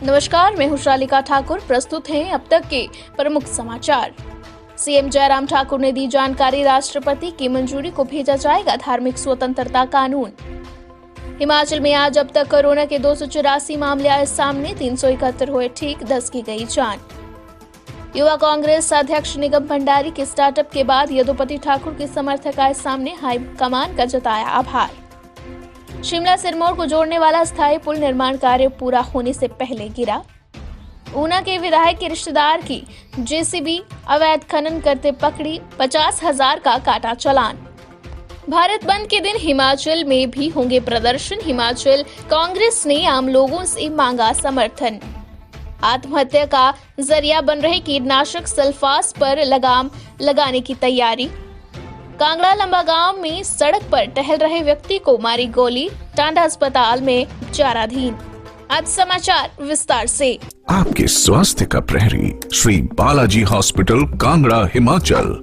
नमस्कार, मैं हूं शालिका ठाकुर। प्रस्तुत हैं अब तक के प्रमुख समाचार। सीएम जयराम ठाकुर ने दी जानकारी, राष्ट्रपति की मंजूरी को भेजा जाएगा धार्मिक स्वतंत्रता कानून। हिमाचल में आज अब तक कोरोना के 284 मामले आए सामने, 371 हुए ठीक, 10 की गई जान। युवा कांग्रेस अध्यक्ष निगम भंडारी के स्टार्टअप के बाद यदुपति ठाकुर के समर्थक आए सामने, हाईकमान का जताया आभार। शिमला सिरमौर को जोड़ने वाला अस्थायी पुल निर्माण कार्य पूरा होने से पहले गिरा। ऊना के विधायक के रिश्तेदार की जेसीबी अवैध खनन करते पकड़ी, 50,000 का काटा चालान। भारत बंद के दिन हिमाचल में भी होंगे प्रदर्शन, हिमाचल कांग्रेस ने आम लोगों से मांगा समर्थन। आत्महत्या का जरिया बन रहे कीटनाशक सल्फास पर लगाम लगाने की तैयारी। कांगड़ा लंबागांव में सड़क पर टहल रहे व्यक्ति को मारी गोली, टांडा अस्पताल में उपचाराधीन। आज समाचार विस्तार से। आपके स्वास्थ्य का प्रहरी श्री बालाजी हॉस्पिटल, कांगड़ा, हिमाचल।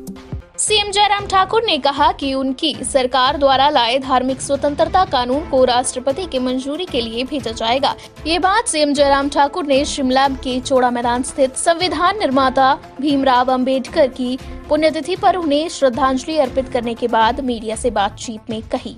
सीएम जयराम ठाकुर ने कहा कि उनकी सरकार द्वारा लाए धार्मिक स्वतंत्रता कानून को राष्ट्रपति की मंजूरी के लिए भेजा जाएगा। ये बात सीएम जयराम ठाकुर ने शिमला के चौड़ा मैदान स्थित संविधान निर्माता भीमराव अंबेडकर की पुण्यतिथि पर उन्हें श्रद्धांजलि अर्पित करने के बाद मीडिया से बातचीत में कही।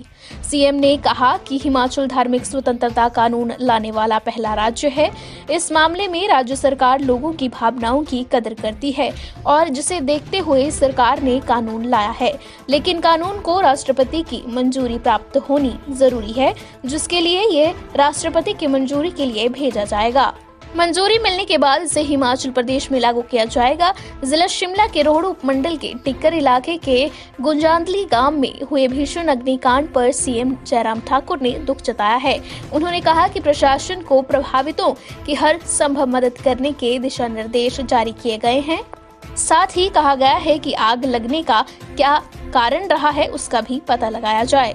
सीएम ने कहा कि हिमाचल धार्मिक स्वतंत्रता कानून लाने वाला पहला राज्य है। इस मामले में राज्य सरकार लोगों की भावनाओं की कदर करती है और जिसे देखते हुए सरकार ने कानून लाया है, लेकिन कानून को राष्ट्रपति की मंजूरी प्राप्त होनी जरूरी है, जिसके लिए ये राष्ट्रपति की मंजूरी के लिए भेजा जाएगा। मंजूरी मिलने के बाद इसे हिमाचल प्रदेश में लागू किया जाएगा। जिला शिमला के रोहडू उपमंडल के टिक्कर इलाके के गुंजांदली गांव में हुए भीषण अग्निकांड पर सीएम जयराम ठाकुर ने दुख जताया है। उन्होंने कहा कि प्रशासन को प्रभावितों की हर संभव मदद करने के दिशा निर्देश जारी किए गए हैं। साथ ही कहा गया है कि आग लगने का क्या कारण रहा है, उसका भी पता लगाया जाए।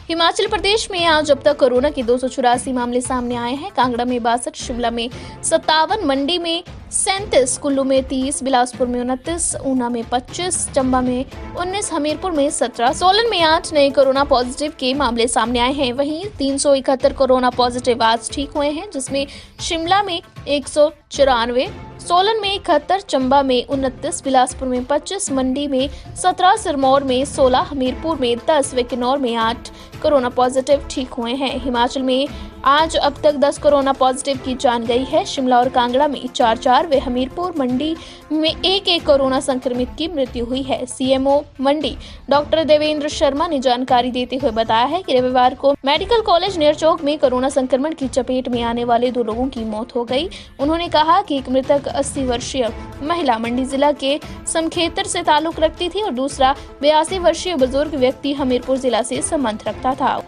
हिमाचल प्रदेश में आज अब तक कोरोना के 284 मामले सामने आए हैं। कांगड़ा में 62, शिमला में 57, मंडी में 37, कुल्लू में 30, बिलासपुर में 29, ऊना में 25, चंबा में 19, हमीरपुर में 17, सोलन में 8 नए कोरोना पॉजिटिव के मामले सामने आए हैं। वहीं 371 कोरोना पॉजिटिव आज ठीक हुए हैं, जिसमें शिमला में 194, सोलन में 71, चंबा में 29, बिलासपुर में 25, मंडी में 17, सिरमौर में 16, हमीरपुर में 10 व किन्नौर में 8 कोरोना पॉजिटिव ठीक हुए हैं। हिमाचल में आज अब तक 10 कोरोना पॉजिटिव की जान गई है। शिमला और कांगड़ा में 4-4 व हमीरपुर मंडी में 1-1 कोरोना संक्रमित की मृत्यु हुई है। सीएमओ मंडी डॉक्टर देवेंद्र शर्मा ने जानकारी देते हुए बताया है कि रविवार को मेडिकल कॉलेज नेरचौक में कोरोना संक्रमण की चपेट में आने वाले 2 लोगों की मौत हो गई। उन्होंने कहा कि एक मृतक 80 वर्षीय महिला मंडी जिला के समखेतर से ताल्लुक रखती थी और दूसरा 82 वर्षीय बुजुर्ग व्यक्ति हमीरपुर जिला से संबंध रखता था।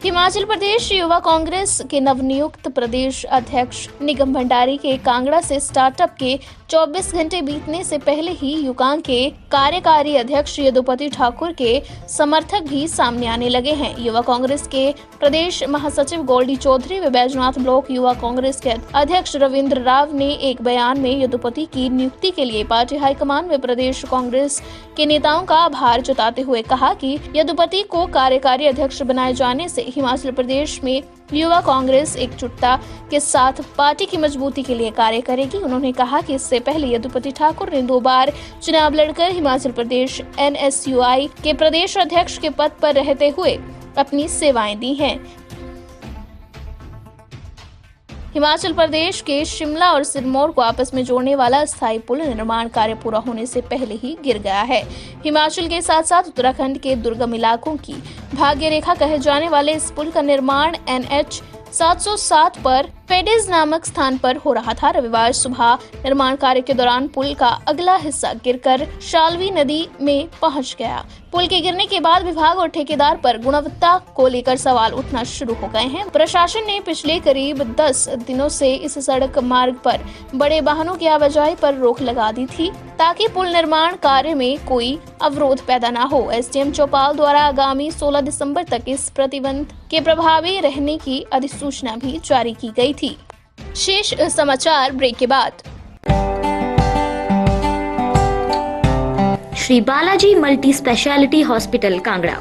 हिमाचल प्रदेश युवा कांग्रेस के नवनियुक्त प्रदेश अध्यक्ष निगम भंडारी के कांगड़ा से स्टार्टअप के 24 घंटे बीतने से पहले ही युकांग के कार्यकारी अध्यक्ष यदुपति ठाकुर के समर्थक भी सामने आने लगे हैं। युवा कांग्रेस के प्रदेश महासचिव गोल्डी चौधरी व बैजनाथ ब्लॉक युवा कांग्रेस के अध्यक्ष रविंद्र राव ने एक बयान में यदुपति की नियुक्ति के लिए पार्टी हाईकमान व प्रदेश कांग्रेस के नेताओं का आभार जताते हुए कहा कि यदुपति को कार्यकारी अध्यक्ष बनाए जाने से हिमाचल प्रदेश में युवा कांग्रेस एकजुटता के साथ पार्टी की मजबूती के लिए कार्य करेगी। उन्होंने कहा कि इससे पहले यदुपति ठाकुर ने 2 बार चुनाव लड़कर हिमाचल प्रदेश NSUI के प्रदेश अध्यक्ष के पद पर रहते हुए अपनी सेवाएं दी हैं। हिमाचल प्रदेश के शिमला और सिरमौर को आपस में जोड़ने वाला अस्थायी पुल निर्माण कार्य पूरा होने से पहले ही गिर गया है। हिमाचल के साथ साथ उत्तराखंड के दुर्गम इलाकों की भाग्य रेखा कहे जाने वाले इस पुल का निर्माण NH 707 पर पेडिज नामक स्थान पर हो रहा था। रविवार सुबह निर्माण कार्य के दौरान पुल का अगला हिस्सा गिरकर शाल्वी नदी में पहुंच गया। पुल के गिरने के बाद विभाग और ठेकेदार पर गुणवत्ता को लेकर सवाल उठना शुरू हो गए हैं। प्रशासन ने पिछले करीब 10 दिनों से इस सड़क मार्ग पर बड़े वाहनों की आवाजाही पर रोक लगा दी थी ताकि पुल निर्माण कार्य में कोई अवरोध पैदा न हो। एसडीएम चौपाल द्वारा आगामी 16 दिसंबर तक इस प्रतिबंध के प्रभावी रहने की अधिसूचना भी जारी की गई थी। शेष समाचार ब्रेक के बाद। Shri Balaji multi speciality hospital Kangra,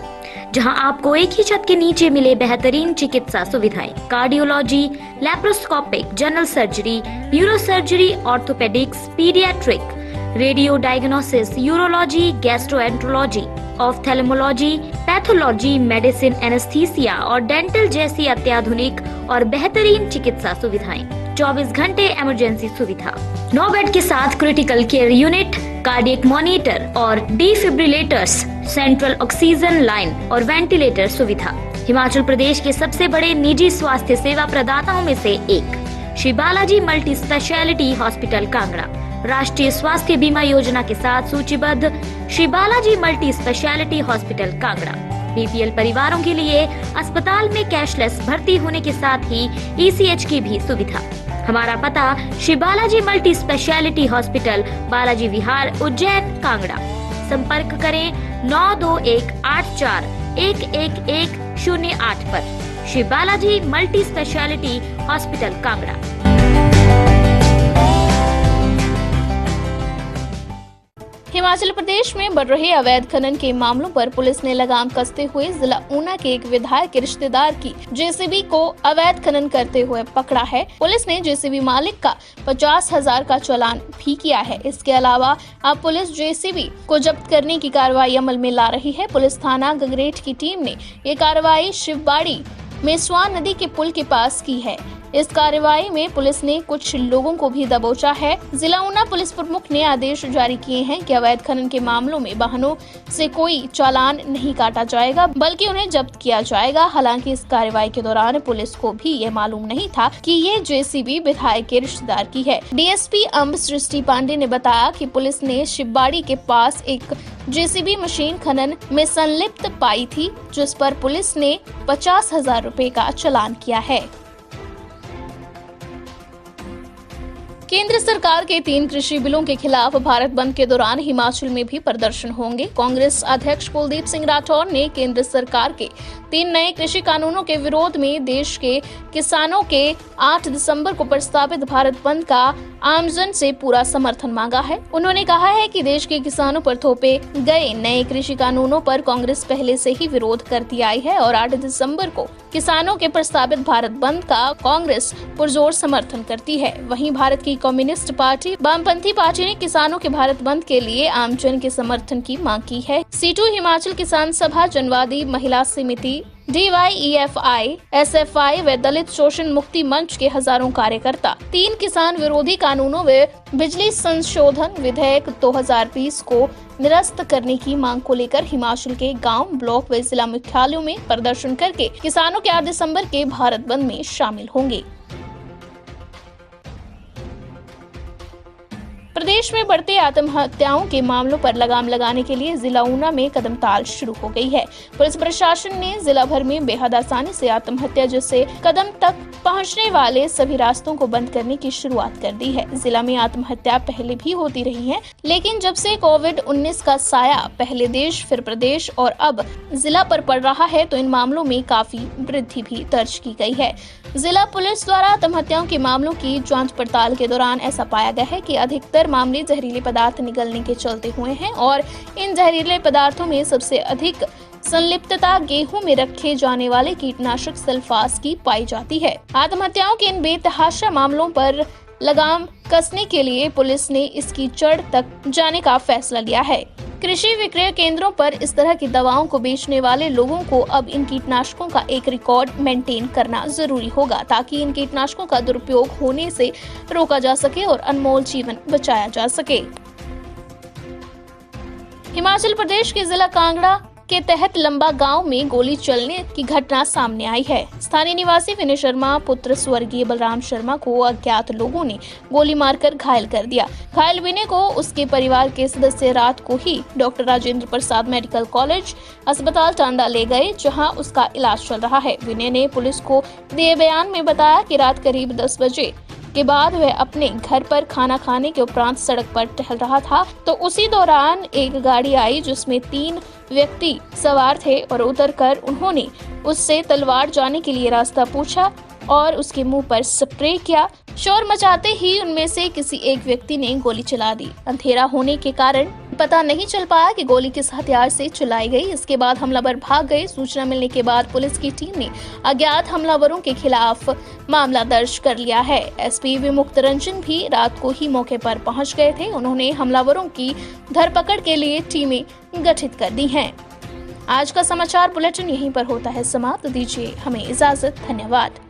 जहां आपको एक ही छत के नीचे मिले बेहतरीन चिकित्सा सुविधाएं, cardiology, laparoscopic, general surgery, neurosurgery, orthopaedics, paediatric, radio diagnosis, urology, gastroenterology, ophthalmology, pathology, medicine, anaesthesia और डेंटल जैसी अत्याधुनिक और बेहतरीन चिकित्सा सुविधाएं, 24 घंटे इमरजेंसी सुविधा, 9 बेड के साथ critical care unit, cardiac monitor और डिफिब्रिलेटर्स, सेंट्रल ऑक्सीजन लाइन और वेंटिलेटर सुविधा। हिमाचल प्रदेश के सबसे बड़े निजी स्वास्थ्य सेवा प्रदाताओं में से एक Shri Balaji multi speciality hospital Kangra राष्ट्रीय स्वास्थ्य बीमा योजना के साथ सूचीबद्ध Shri Balaji multi speciality hospital Kangra BPL परिवारों के लिए अस्पताल में कैशलेस भर्ती होने के साथ ही ईसीएच की भी सुविधा। हमारा पता Shri Balaji multi speciality hospital, Balaji Vihar, Ujjain, Kangra. संपर्क करें 9218411108 पर। Shri Balaji multi speciality hospital Kangra. Himachal Pradesh में बढ़ रहे अवैध खनन के मामलों पर पुलिस ने लगाम कसते हुए जिला ऊना के एक विधायक के रिश्तेदार की जेसीबी को अवैध खनन करते हुए पकड़ा है। पुलिस ने जेसीबी मालिक का 50,000 का चालान भी किया है। इसके अलावा अब पुलिस जेसीबी को जब्त करने की कार्रवाई अमल में ला रही है। पुलिस थाना गगरेट की टीम ने ये कार्रवाई शिवबाड़ी में स्वान नदी के पुल के पास की है। इस कार्रवाई में पुलिस ने कुछ लोगों को भी दबोचा है। जिला ऊना पुलिस प्रमुख ने आदेश जारी किए हैं कि अवैध खनन के मामलों में वाहनों से कोई चालान नहीं काटा जाएगा, बल्कि उन्हें जब्त किया जाएगा। हालांकि इस कार्रवाई के दौरान पुलिस को भी ये मालूम नहीं था कि ये जेसीबी विधायक के रिश्तेदार की है। डीएसपी अम्ब सृष्टि पांडे ने बताया कि पुलिस ने शिवबाड़ी के पास एक जेसीबी मशीन खनन में संलिप्त पाई थी, जिस पर पुलिस ने 50,000 रुपए का चालान किया है। केंद्र सरकार के 3 कृषि बिलों के खिलाफ भारत बंद के दौरान हिमाचल में भी प्रदर्शन होंगे। कांग्रेस अध्यक्ष कुलदीप सिंह राठौर ने केंद्र सरकार के 3 नए कृषि कानूनों के विरोध में देश के किसानों के 8 दिसंबर को प्रस्तावित भारत बंद का आमजन से पूरा समर्थन मांगा है। उन्होंने कहा है कि देश के किसानों पर थोपे गए नए कृषि कानूनों पर कांग्रेस पहले से ही विरोध करती आई है और 8 दिसंबर को किसानों के प्रस्तावित भारत बंद का कांग्रेस पुरजोर समर्थन करती है। वहीं भारत की कम्युनिस्ट पार्टी, वामपंथी पार्टी ने किसानों के भारत बंद के लिए आमजन के समर्थन की मांग की है। सीटू हिमाचल किसान सभा, जनवादी महिला समिति, DYEFI, SFI व दलित शोषण मुक्ति मंच के हजारों कार्यकर्ता 3 किसान विरोधी कानूनों व बिजली संशोधन विधेयक 2020 को निरस्त करने की मांग को लेकर हिमाचल के गांव, ब्लॉक व जिला मुख्यालयों में प्रदर्शन करके किसानों के 8 दिसंबर के भारत बंद में शामिल होंगे। प्रदेश में बढ़ते आत्महत्याओं के मामलों पर लगाम लगाने के लिए जिला ऊना में कदमताल शुरू हो गई है। पुलिस प्रशासन ने जिला भर में बेहद आसानी से आत्महत्या जैसे कदम तक पहुंचने वाले सभी रास्तों को बंद करने की शुरुआत कर दी है। जिला में आत्महत्या पहले भी होती रही है, लेकिन जब से कोविड-19 का साया पहले देश फिर प्रदेश और अब जिला पर पड़ रहा है, तो इन मामलों में काफी वृद्धि भी दर्ज की गई है। जिला पुलिस द्वारा आत्महत्याओं के मामलों की जांच पड़ताल के दौरान ऐसा पाया गया है कि अधिकतर मामले जहरीले पदार्थ निगलने के चलते हुए हैं और इन जहरीले पदार्थों में सबसे अधिक संलिप्तता गेहूं में रखे जाने वाले कीटनाशक सल्फास की पाई जाती है। आत्महत्याओं के इन बेतहाशा मामलों पर लगाम कसने के लिए पुलिस ने इसकी जड़ तक जाने का फैसला लिया है। कृषि विक्रय केंद्रों पर इस तरह की दवाओं को बेचने वाले लोगों को अब इन कीटनाशकों का एक रिकॉर्ड मेंटेन करना जरूरी होगा, ताकि इन कीटनाशकों का दुरुपयोग होने से रोका जा सके और अनमोल जीवन बचाया जा सके। हिमाचल प्रदेश के जिला कांगड़ा के तहत लंबा गांव में गोली चलने की घटना सामने आई है। स्थानीय निवासी विनय शर्मा पुत्र स्वर्गीय बलराम शर्मा को अज्ञात लोगों ने गोली मारकर घायल कर दिया। घायल विनय को उसके परिवार के सदस्य रात को ही doctor Rajendra Prasad medical college अस्पताल टांडा ले गए, जहां उसका इलाज चल रहा है। विनय ने पुलिस को दिए बयान में बताया कि रात करीब 10 बजे के बाद वह अपने घर पर खाना खाने के उपरांत सड़क पर टहल रहा था, तो उसी दौरान एक गाड़ी आई जिसमें 3 व्यक्ति सवार थे और उतरकर उन्होंने उससे तलवार जाने के लिए रास्ता पूछा और उसके मुंह पर स्प्रे किया। शोर मचाते ही उनमें से किसी एक व्यक्ति ने गोली चला दी। अंधेरा होने के कारण पता नहीं चल पाया कि गोली किस हथियार से चलाई गई। इसके बाद हमलावर भाग गए। सूचना मिलने के बाद पुलिस की टीम ने अज्ञात हमलावरों के खिलाफ मामला दर्ज कर लिया है। एसपी विमुक्त रंजन भी रात को ही मौके पर पहुंच गए थे। उन्होंने हमलावरों की धरपकड़ के लिए टीमें गठित कर दी हैं। आज का समाचार बुलेटिन यहीं पर होता है समाप्त। दीजिए हमें इजाजत। धन्यवाद।